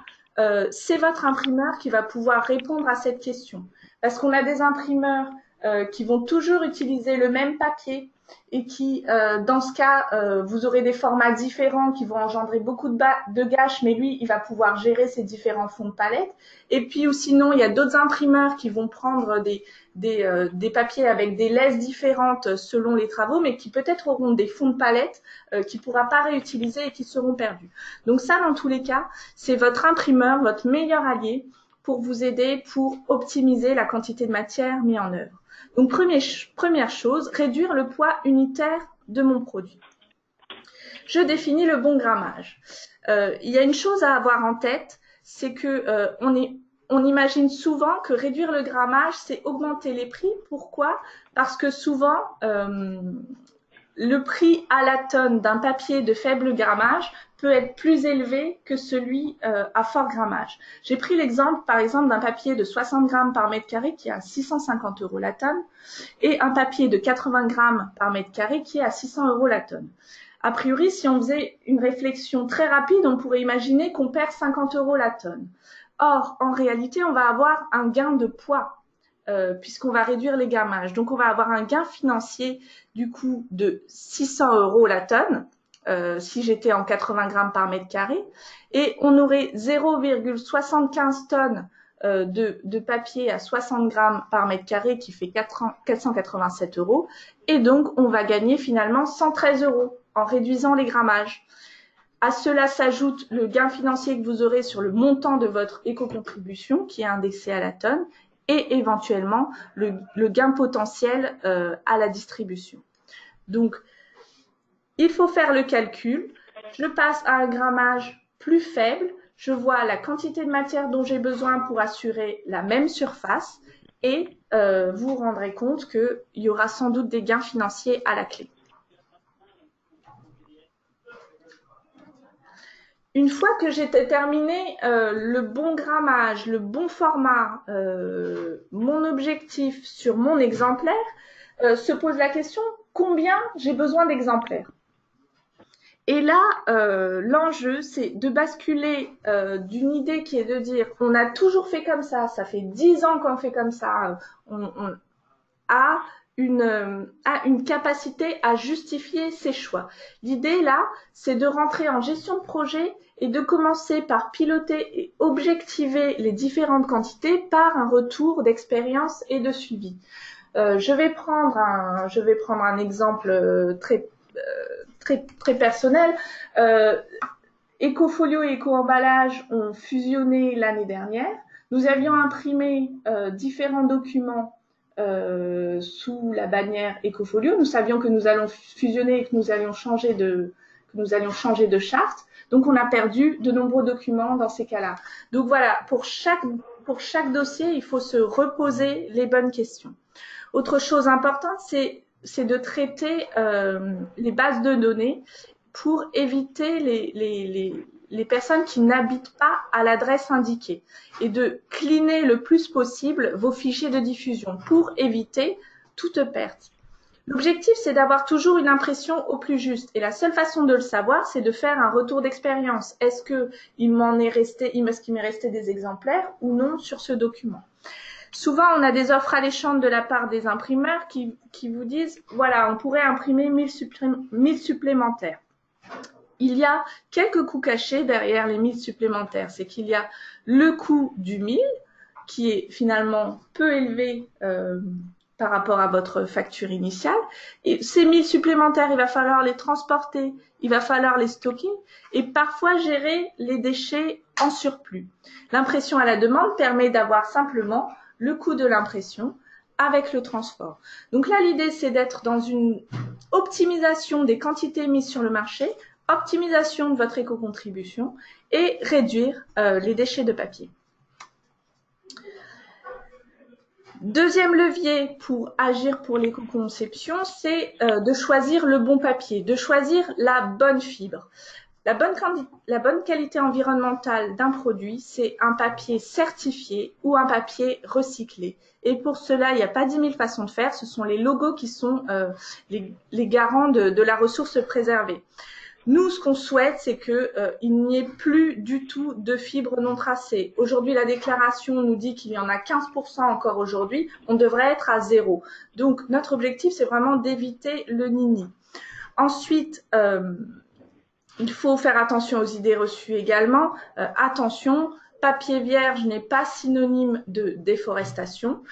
c'est votre imprimeur qui va pouvoir répondre à cette question. Parce qu'on a des imprimeurs qui vont toujours utiliser le même papier et qui, dans ce cas, vous aurez des formats différents qui vont engendrer beaucoup de gâches, mais lui, il va pouvoir gérer ces différents fonds de palette. Et puis, ou sinon, il y a d'autres imprimeurs qui vont prendre des papiers avec des laisses différentes selon les travaux, mais qui peut-être auront des fonds de palette qu'il ne pourra pas réutiliser et qui seront perdus. Donc ça, dans tous les cas, c'est votre imprimeur, votre meilleur allié pour vous aider pour optimiser la quantité de matière mise en œuvre. Donc, première chose, réduire le poids unitaire de mon produit. Je définis le bon grammage. Il y a une chose à avoir en tête, c'est que on imagine souvent que réduire le grammage, c'est augmenter les prix. Pourquoi? Parce que souvent, le prix à la tonne d'un papier de faible grammage peut être plus élevé que celui à fort grammage. J'ai pris l'exemple, par exemple, d'un papier de 60 grammes par mètre carré qui est à 650 € la tonne et un papier de 80 grammes par mètre carré qui est à 600 € la tonne. A priori, si on faisait une réflexion très rapide, on pourrait imaginer qu'on perd 50 € la tonne. Or, en réalité, on va avoir un gain de poids puisqu'on va réduire les grammages. Donc, on va avoir un gain financier du coup de 600 € la tonne si j'étais en 80 grammes par mètre carré, et on aurait 0,75 tonnes de papier à 60 grammes par mètre carré qui fait 487 €, et donc on va gagner finalement 113 € en réduisant les grammages. À cela s'ajoute le gain financier que vous aurez sur le montant de votre éco-contribution qui est indexé à la tonne, et éventuellement le gain potentiel à la distribution. Donc, il faut faire le calcul. Je passe à un grammage plus faible. Je vois la quantité de matière dont j'ai besoin pour assurer la même surface et vous vous rendrez compte qu'il y aura sans doute des gains financiers à la clé. Une fois que j'ai terminé le bon grammage, le bon format, mon objectif sur mon exemplaire, se pose la question combien j'ai besoin d'exemplaires. Et là, l'enjeu, c'est de basculer d'une idée qui est de dire on a toujours fait comme ça fait 10 ans qu'on fait comme ça, à une capacité à justifier ses choix. L'idée là, c'est de rentrer en gestion de projet et de commencer par piloter et objectiver les différentes quantités par un retour d'expérience et de suivi. Je vais prendre un exemple très personnel. Ecofolio et Eco-emballage ont fusionné l'année dernière. Nous avions imprimé différents documents sous la bannière Ecofolio. Nous savions que nous allons fusionner et que nous allions changer de charte. Donc, on a perdu de nombreux documents dans ces cas-là. Donc, voilà, pour chaque dossier, il faut se reposer les bonnes questions. Autre chose importante, c'est de traiter les bases de données pour éviter les personnes qui n'habitent pas à l'adresse indiquée et de cleaner le plus possible vos fichiers de diffusion pour éviter toute perte. L'objectif, c'est d'avoir toujours une impression au plus juste et la seule façon de le savoir, c'est de faire un retour d'expérience. Est-ce qu'il m'est resté des exemplaires ou non sur ce document? Souvent, on a des offres alléchantes de la part des imprimeurs qui vous disent, voilà, on pourrait imprimer 1000 supplémentaires. Il y a quelques coûts cachés derrière les 1000 supplémentaires. C'est qu'il y a le coût du 1000, qui est finalement peu élevé par rapport à votre facture initiale. Et ces 1000 supplémentaires, il va falloir les transporter, il va falloir les stocker et parfois gérer les déchets en surplus. L'impression à la demande permet d'avoir simplement le coût de l'impression avec le transport. Donc là, l'idée, c'est d'être dans une optimisation des quantités mises sur le marché, optimisation de votre éco-contribution et réduire les déchets de papier. Deuxième levier pour agir pour l'éco-conception, c'est de choisir le bon papier, de choisir la bonne fibre. La bonne qualité environnementale d'un produit, c'est un papier certifié ou un papier recyclé. Et pour cela, il n'y a pas 10 000 façons de faire. Ce sont les logos qui sont les garants de la ressource préservée. Nous, ce qu'on souhaite, c'est qu'il n'y ait plus du tout de fibres non tracées. Aujourd'hui, la déclaration nous dit qu'il y en a 15% encore aujourd'hui. On devrait être à 0. Donc, notre objectif, c'est vraiment d'éviter le nini. Ensuite, il faut faire attention aux idées reçues également. Attention, papier vierge n'est pas synonyme de déforestation.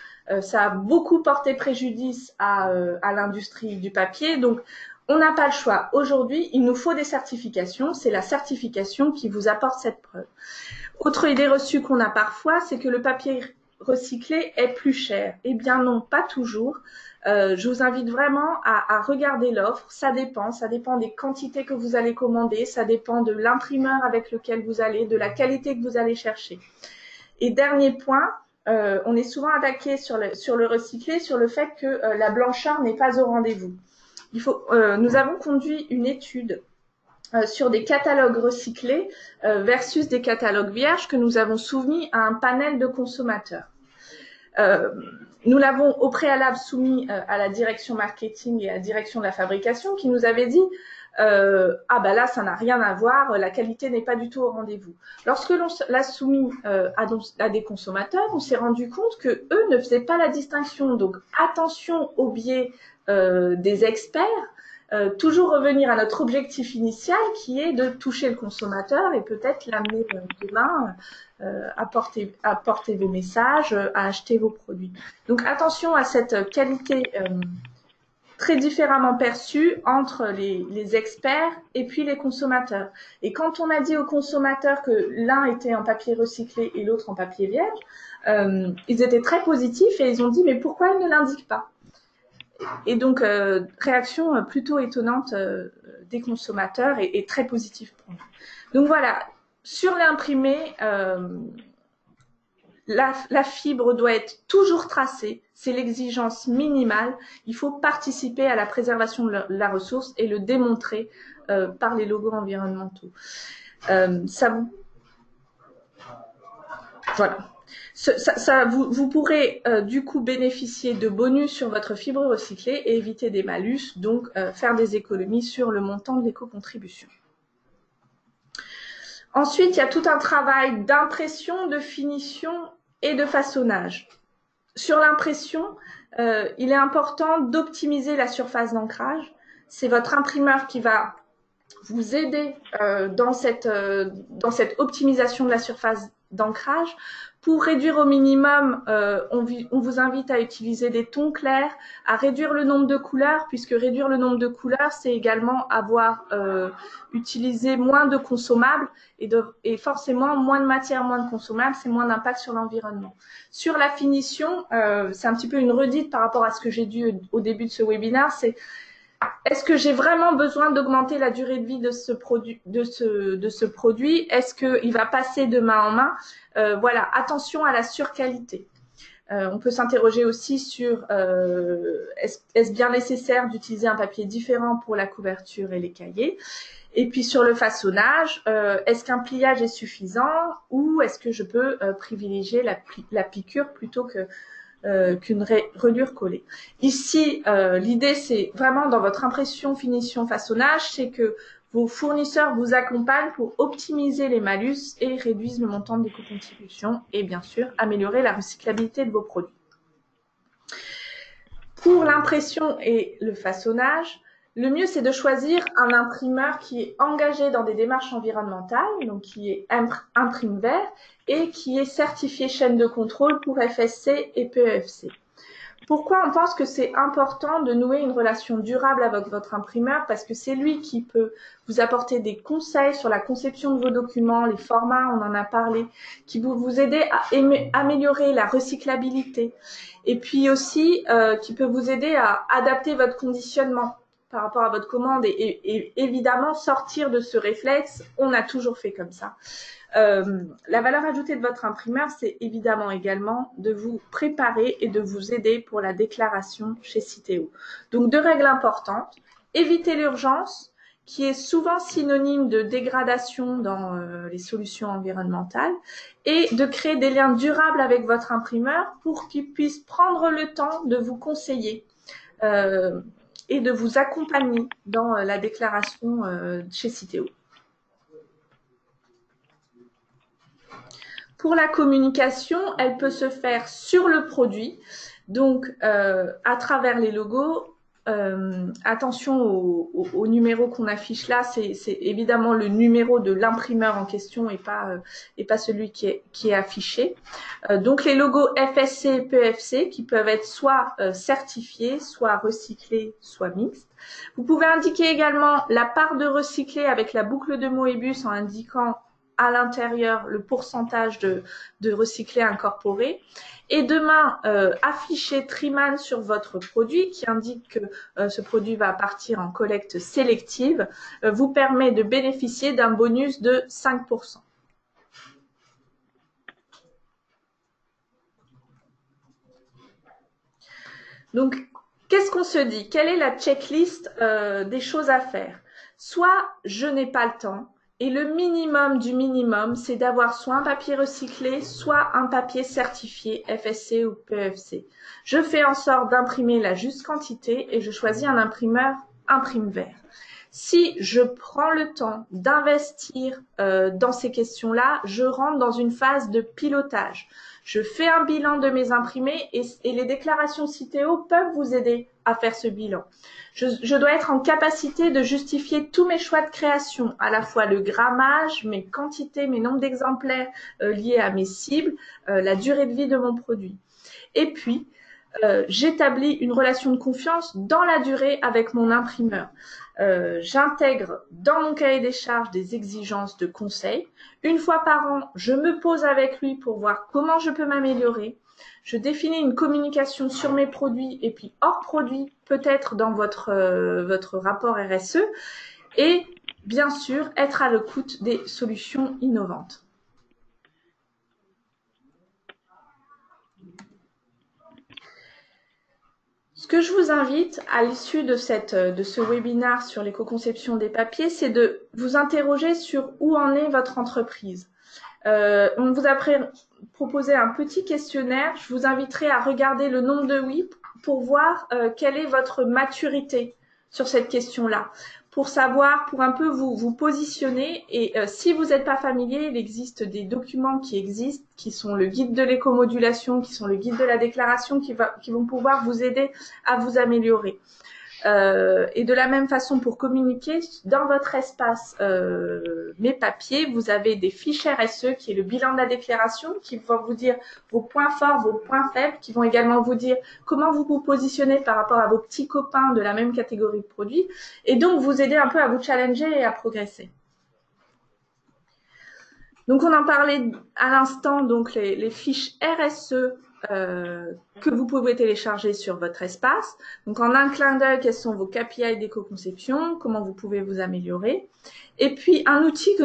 Ça a beaucoup porté préjudice à l'industrie du papier. Donc, on n'a pas le choix. Aujourd'hui, il nous faut des certifications. C'est la certification qui vous apporte cette preuve. Autre idée reçue qu'on a parfois, c'est que le papier recyclé est plus cher. Eh bien non, pas toujours. Je vous invite vraiment à regarder l'offre. Ça dépend des quantités que vous allez commander, ça dépend de l'imprimeur avec lequel vous allez, de la qualité que vous allez chercher. Et dernier point, on est souvent attaqué sur le recyclé, sur le fait que la blancheur n'est pas au rendez-vous. Nous avons conduit une étude sur des catalogues recyclés versus des catalogues vierges que nous avons soumis à un panel de consommateurs. Nous l'avons au préalable soumis à la direction marketing et à la direction de la fabrication qui nous avait dit ah ben là ça n'a rien à voir, la qualité n'est pas du tout au rendez-vous. Lorsque l'on l'a soumis à des consommateurs, on s'est rendu compte que eux ne faisaient pas la distinction. Donc attention au biais des experts. Toujours revenir à notre objectif initial qui est de toucher le consommateur et peut-être l'amener demain à porter vos messages, à acheter vos produits. Donc attention à cette qualité très différemment perçue entre les experts et puis les consommateurs. Et quand on a dit aux consommateurs que l'un était en papier recyclé et l'autre en papier vierge, ils étaient très positifs et ils ont dit mais pourquoi ils ne l'indiquent pas ? Et donc, réaction plutôt étonnante des consommateurs et très positive pour nous. Donc voilà, sur l'imprimé, la fibre doit être toujours tracée. C'est l'exigence minimale. Il faut participer à la préservation de la ressource et le démontrer par les logos environnementaux. Voilà. Vous pourrez du coup bénéficier de bonus sur votre fibre recyclée et éviter des malus, donc faire des économies sur le montant de l'éco-contribution. Ensuite, il y a tout un travail d'impression, de finition et de façonnage. Sur l'impression, il est important d'optimiser la surface d'ancrage. C'est votre imprimeur qui va vous aider dans cette optimisation de la surface d'ancrage. Pour réduire au minimum, on vous invite à utiliser des tons clairs, à réduire le nombre de couleurs, puisque réduire le nombre de couleurs, c'est également avoir utilisé moins de consommables et forcément moins de matière, moins de consommables, c'est moins d'impact sur l'environnement. Sur la finition, c'est un petit peu une redite par rapport à ce que j'ai dit au début de ce webinaire, c'est est-ce que j'ai vraiment besoin d'augmenter la durée de vie de ce produit, Est-ce qu'il va passer de main en main Voilà, attention à la surqualité. On peut s'interroger aussi sur est-ce bien nécessaire d'utiliser un papier différent pour la couverture et les cahiers. Et puis sur le façonnage, est-ce qu'un pliage est suffisant ou est-ce que je peux privilégier la piqûre plutôt qu'une reliure collée. Ici, l'idée, c'est vraiment dans votre impression, finition, façonnage, c'est que vos fournisseurs vous accompagnent pour optimiser les malus et réduisent le montant de l'éco-contribution et bien sûr, améliorer la recyclabilité de vos produits. Pour l'impression et le façonnage, le mieux, c'est de choisir un imprimeur qui est engagé dans des démarches environnementales, donc qui est Imprime Vert et qui est certifié chaîne de contrôle pour FSC et PEFC. Pourquoi on pense que c'est important de nouer une relation durable avec votre imprimeur? Parce que c'est lui qui peut vous apporter des conseils sur la conception de vos documents, les formats, on en a parlé, qui peut vous aider à améliorer la recyclabilité. Et puis aussi, qui peut vous aider à adapter votre conditionnement par rapport à votre commande et évidemment sortir de ce réflexe, on a toujours fait comme ça. La valeur ajoutée de votre imprimeur, c'est évidemment également de vous préparer et de vous aider pour la déclaration chez Citeo. Donc, deux règles importantes. Éviter l'urgence, qui est souvent synonyme de dégradation dans les solutions environnementales, et de créer des liens durables avec votre imprimeur pour qu'il puisse prendre le temps de vous conseiller. et de vous accompagner dans la déclaration chez Citeo. Pour la communication, elle peut se faire sur le produit, donc à travers les logos. Attention au numéro qu'on affiche là, c'est évidemment le numéro de l'imprimeur en question et pas celui qui est affiché. Donc les logos FSC et PEFC qui peuvent être soit certifiés, soit recyclés, soit mixtes. Vous pouvez indiquer également la part de recyclé avec la boucle de Moebius en indiquant à l'intérieur le pourcentage de recyclé incorporé. Et demain, afficher Triman sur votre produit qui indique que ce produit va partir en collecte sélective vous permet de bénéficier d'un bonus de 5%. Donc, qu'est-ce qu'on se dit? Quelle est la checklist des choses à faire? Soit je n'ai pas le temps, et le minimum du minimum, c'est d'avoir soit un papier recyclé, soit un papier certifié FSC ou PEFC. Je fais en sorte d'imprimer la juste quantité et je choisis un imprimeur Imprime-Vert. Si je prends le temps d'investir dans ces questions-là, je rentre dans une phase de pilotage. Je fais un bilan de mes imprimés et les déclarations Citeo peuvent vous aider à faire ce bilan. Je dois être en capacité de justifier tous mes choix de création, à la fois le grammage, mes quantités, mes nombres d'exemplaires liés à mes cibles, la durée de vie de mon produit. Et puis, j'établis une relation de confiance dans la durée avec mon imprimeur. J'intègre dans mon cahier des charges des exigences de conseil. Une fois par an, je me pose avec lui pour voir comment je peux m'améliorer. Je définis une communication sur mes produits et puis hors produit, peut-être dans votre rapport RSE. Et bien sûr, être à l'écoute des solutions innovantes. Ce que je vous invite à l'issue de ce webinaire sur l'éco-conception des papiers, c'est de vous interroger sur où en est votre entreprise. On vous a proposé un petit questionnaire. Je vous inviterai à regarder le nombre de oui pour voir quelle est votre maturité sur cette question-là, pour savoir, pour un peu vous positionner. Et si vous n'êtes pas familier, il existe des documents qui sont le guide de l'éco-modulation, qui sont le guide de la déclaration, qui vont pouvoir vous aider à vous améliorer. Et de la même façon, pour communiquer, dans votre espace Mes papiers, vous avez des fiches RSE qui est le bilan de la déclaration, qui vont vous dire vos points forts, vos points faibles, qui vont également vous dire comment vous vous positionnez par rapport à vos petits copains de la même catégorie de produits, et donc vous aider un peu à vous challenger et à progresser. Donc on en parlait à l'instant, donc les fiches RSE que vous pouvez télécharger sur votre espace. Donc en un clin d'œil, quels sont vos KPI d'éco-conception, comment vous pouvez vous améliorer. Et puis un outil que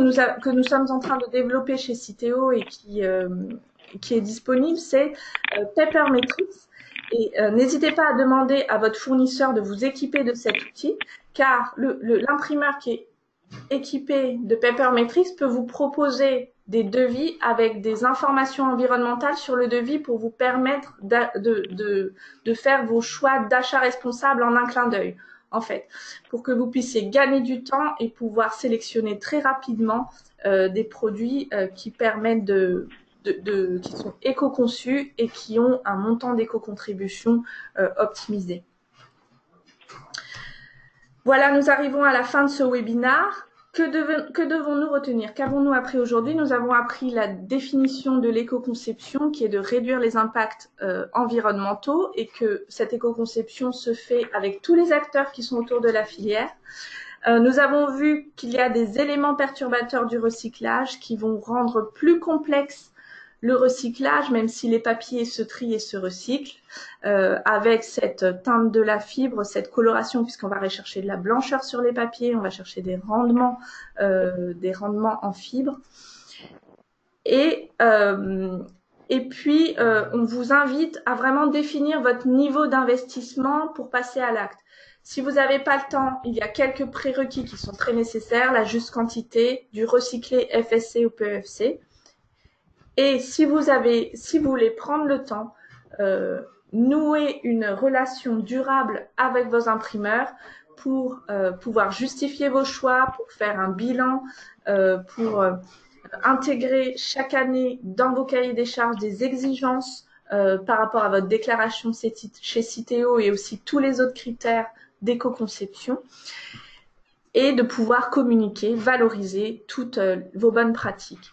nous sommes en train de développer chez Citeo et qui est disponible, c'est Papermetrics. Et n'hésitez pas à demander à votre fournisseur de vous équiper de cet outil, car l'imprimeur qui est équipé de Papermetrics peut vous proposer des devis avec des informations environnementales sur le devis pour vous permettre de faire vos choix d'achat responsable en un clin d'œil, en fait, pour que vous puissiez gagner du temps et pouvoir sélectionner très rapidement des produits qui permettent qui sont éco-conçus et qui ont un montant d'éco-contribution optimisé. Voilà, nous arrivons à la fin de ce webinaire. Que devons-nous retenir? Qu'avons-nous appris aujourd'hui? Nous avons appris la définition de l'éco-conception qui est de réduire les impacts environnementaux et que cette éco-conception se fait avec tous les acteurs qui sont autour de la filière. Nous avons vu qu'il y a des éléments perturbateurs du recyclage qui vont rendre plus complexe le recyclage, même si les papiers se trient et se recyclent, avec cette teinte de la fibre, cette coloration, puisqu'on va rechercher de la blancheur sur les papiers, on va chercher des rendements en fibre. Et puis, on vous invite à vraiment définir votre niveau d'investissement pour passer à l'acte. Si vous n'avez pas le temps, il y a quelques prérequis qui sont très nécessaires, la juste quantité, du recyclé FSC ou PEFC. Et si vous voulez prendre le temps, nouer une relation durable avec vos imprimeurs pour pouvoir justifier vos choix, pour faire un bilan, pour intégrer chaque année dans vos cahiers des charges des exigences par rapport à votre déclaration chez Citeo et aussi tous les autres critères d'éco-conception, et de pouvoir communiquer, valoriser toutes vos bonnes pratiques.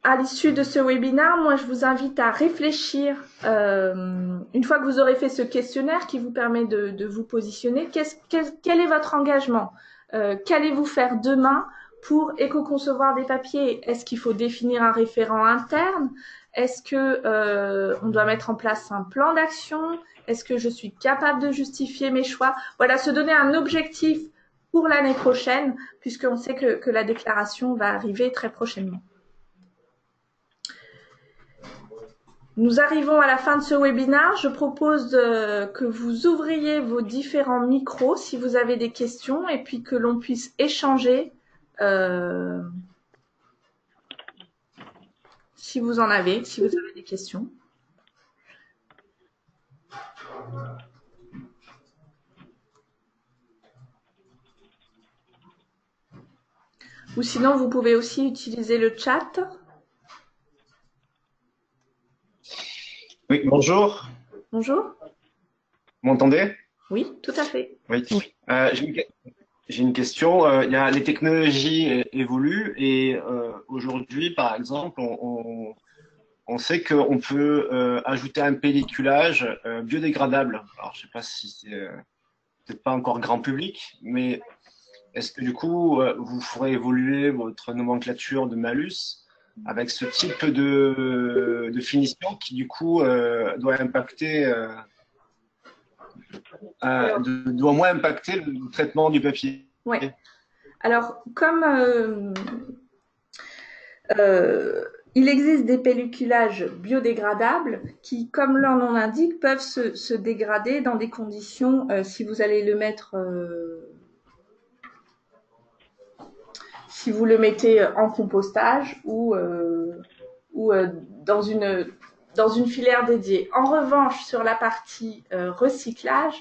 À l'issue de ce webinaire, moi, je vous invite à réfléchir, une fois que vous aurez fait ce questionnaire qui vous permet de vous positionner, quel est votre engagement? Qu'allez-vous faire demain pour éco-concevoir des papiers? Est-ce qu'il faut définir un référent interne? Est-ce que on doit mettre en place un plan d'action? Est-ce que je suis capable de justifier mes choix? Voilà, se donner un objectif pour l'année prochaine, puisqu'on sait que la déclaration va arriver très prochainement. Nous arrivons à la fin de ce webinaire. Je propose que vous ouvriez vos différents micros si vous avez des questions et puis que l'on puisse échanger si vous en avez, si vous avez des questions. Ou sinon, vous pouvez aussi utiliser le chat. Oui, bonjour. Bonjour. Vous m'entendez? Oui, tout à fait. Oui. J'ai une question. Les technologies évoluent et aujourd'hui, par exemple, on sait qu'on peut ajouter un pelliculage biodégradable. Alors, je sais pas si c'est peut-être pas encore grand public, mais est-ce que du coup, vous ferez évoluer votre nomenclature de malus avec ce type de finition qui du coup doit impacter doit moins impacter le traitement du papier. Oui. Alors, comme il existe des pelliculages biodégradables qui, comme leur nom l'indique, peuvent se dégrader dans des conditions, si vous allez le mettre, si vous le mettez en compostage ou dans une filière dédiée. En revanche, sur la partie recyclage,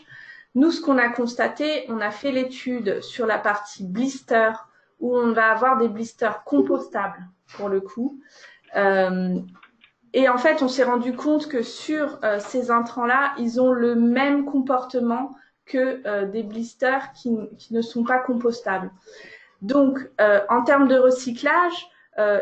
nous, ce qu'on a constaté, on a fait l'étude sur la partie blister, où on va avoir des blisters compostables, pour le coup. Et en fait, on s'est rendu compte que sur ces intrants-là, ils ont le même comportement que des blisters qui ne sont pas compostables. Donc, en termes de recyclage,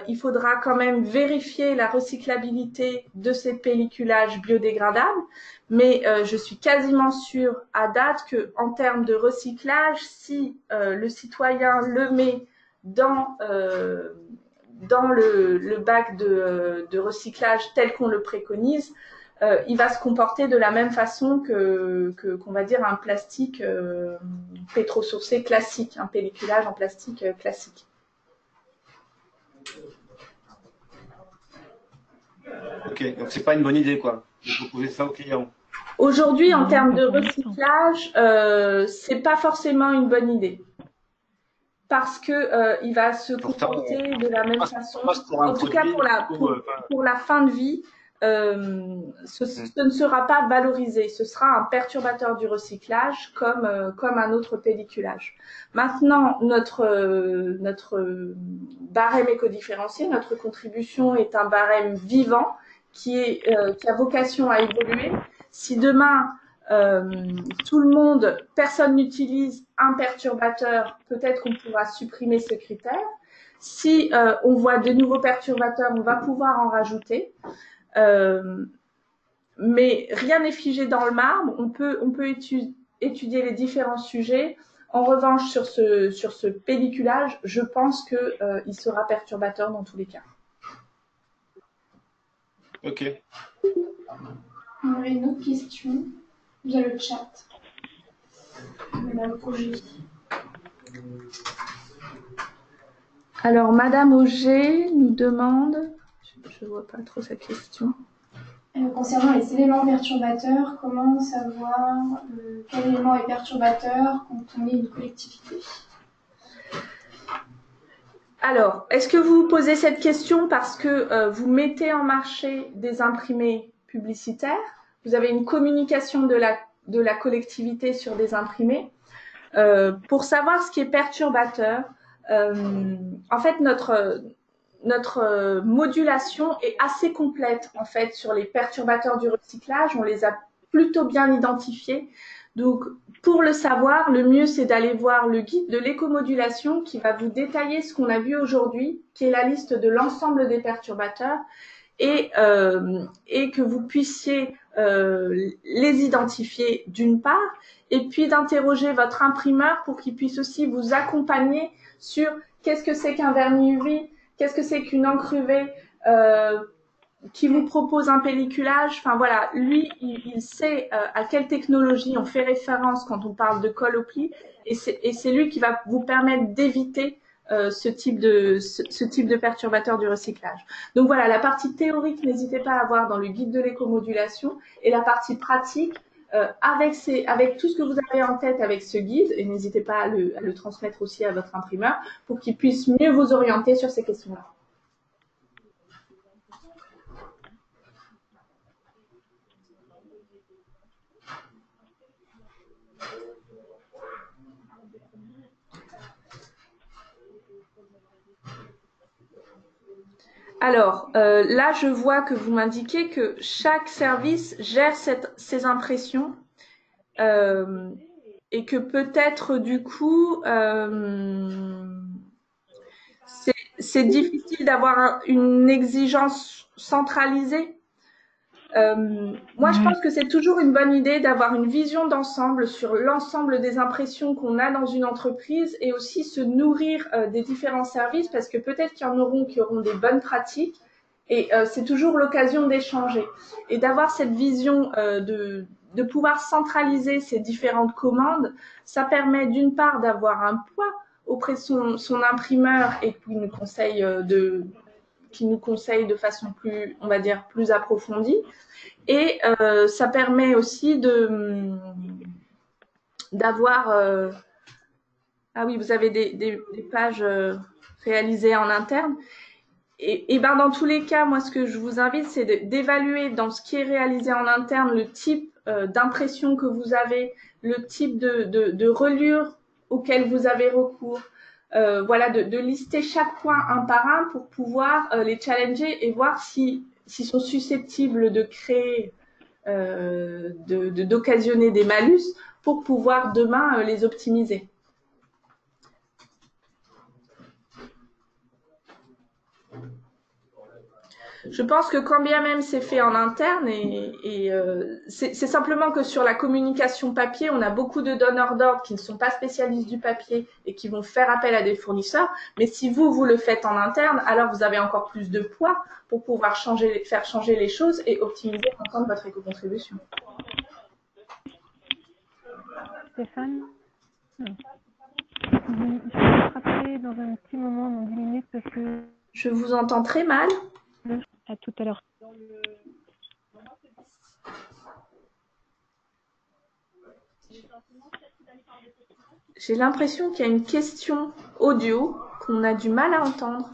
il faudra quand même vérifier la recyclabilité de ces pelliculages biodégradables, mais je suis quasiment sûre à date que, en termes de recyclage, si le citoyen le met dans le bac de recyclage tel qu'on le préconise, il va se comporter de la même façon qu'on va dire un plastique pétrosourcé classique, un pelliculage en plastique classique. Ok, donc c'est pas une bonne idée quoi, de proposer ça aux clients. Aujourd'hui, en termes de recyclage, c'est pas forcément une bonne idée. Parce que il va se comporter de la même façon. En tout cas, pour la fin de vie, ce ne sera pas valorisé. Ce sera un perturbateur du recyclage comme un autre pelliculage. Maintenant, notre barème éco-différencié, notre contribution est un barème vivant qui a vocation à évoluer. Si demain tout le monde, personne n'utilise un perturbateur, peut-être qu'on pourra supprimer ce critère. Si on voit de nouveaux perturbateurs, on va pouvoir en rajouter. Mais rien n'est figé dans le marbre. On peut étudier les différents sujets. En revanche, sur ce pelliculage, je pense qu'il sera perturbateur dans tous les cas. Ok. On aurait une autre question via le chat. Madame Auger. Alors, Madame Auger nous demande, je ne vois pas trop sa question. Concernant les éléments perturbateurs, comment savoir quel élément est perturbateur quand on est une collectivité? Alors, est-ce que vous vous posez cette question parce que vous mettez en marché des imprimés publicitaire. Vous avez une communication de la collectivité sur des imprimés. Pour savoir ce qui est perturbateur, en fait, notre modulation est assez complète en fait sur les perturbateurs du recyclage. On les a plutôt bien identifiés. Donc, pour le savoir, le mieux, c'est d'aller voir le guide de l'écomodulation qui va vous détailler ce qu'on a vu aujourd'hui, qui est la liste de l'ensemble des perturbateurs et que vous puissiez les identifier d'une part, et puis d'interroger votre imprimeur pour qu'il puisse aussi vous accompagner sur qu'est-ce que c'est qu'un vernis UV, qu'est-ce que c'est qu'une encre UV, qui vous propose un pelliculage. Enfin voilà, lui, il sait à quelle technologie on fait référence quand on parle de colle au pli, et c'est lui qui va vous permettre d'éviter ce type de perturbateur du recyclage. Donc voilà, la partie théorique, n'hésitez pas à voir dans le guide de l'écomodulation, et la partie pratique, avec tout ce que vous avez en tête avec ce guide, et n'hésitez pas à le transmettre aussi à votre imprimeur pour qu'il puisse mieux vous orienter sur ces questions-là. Alors, là, je vois que vous m'indiquez que chaque service gère ses impressions et que peut-être, du coup, c'est difficile d'avoir une exigence centralisée. Moi, je pense que c'est toujours une bonne idée d'avoir une vision d'ensemble sur l'ensemble des impressions qu'on a dans une entreprise et aussi se nourrir des différents services parce que peut-être qu'il y en auront qui auront des bonnes pratiques et c'est toujours l'occasion d'échanger et d'avoir cette vision de pouvoir centraliser ces différentes commandes. Ça permet d'une part d'avoir un poids auprès de son imprimeur et qui nous conseille de façon plus, on va dire, plus approfondie. Et ça permet aussi d'avoir... ah oui, vous avez des pages réalisées en interne. Et ben dans tous les cas, moi, ce que je vous invite, c'est d'évaluer dans ce qui est réalisé en interne le type d'impression que vous avez, le type de reliure auquel vous avez recours. Voilà, de lister chaque point un par un pour pouvoir les challenger et voir s'ils sont susceptibles de créer, d'occasionner des malus pour pouvoir demain les optimiser. Je pense que quand bien même c'est fait en interne, c'est simplement que sur la communication papier, on a beaucoup de donneurs d'ordre qui ne sont pas spécialistes du papier et qui vont faire appel à des fournisseurs. Mais si vous le faites en interne, alors vous avez encore plus de poids pour pouvoir faire changer les choses et optimiser l'ensemble de votre éco-contribution. Stéphane, je vais te rappeler dans un petit moment, dans 10 minutes, parce que... Je vous entends très mal. À tout à l'heure. J'ai l'impression qu'il y a une question audio qu'on a du mal à entendre.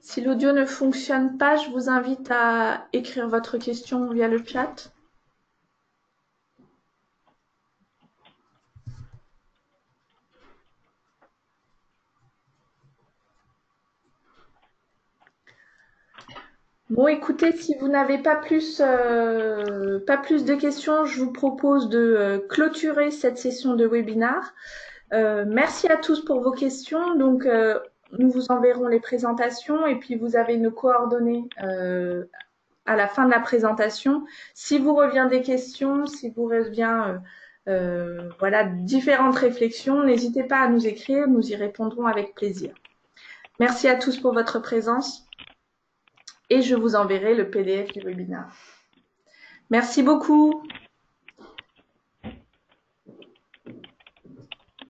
Si l'audio ne fonctionne pas, je vous invite à écrire votre question via le chat. Bon, écoutez, si vous n'avez pas plus de questions, je vous propose de clôturer cette session de webinaire. Merci à tous pour vos questions. Donc, nous vous enverrons les présentations et puis vous avez nos coordonnées à la fin de la présentation. Si vous revient des questions, si vous revient voilà, différentes réflexions, n'hésitez pas à nous écrire, nous y répondrons avec plaisir. Merci à tous pour votre présence. Et je vous enverrai le PDF du webinaire. Merci beaucoup.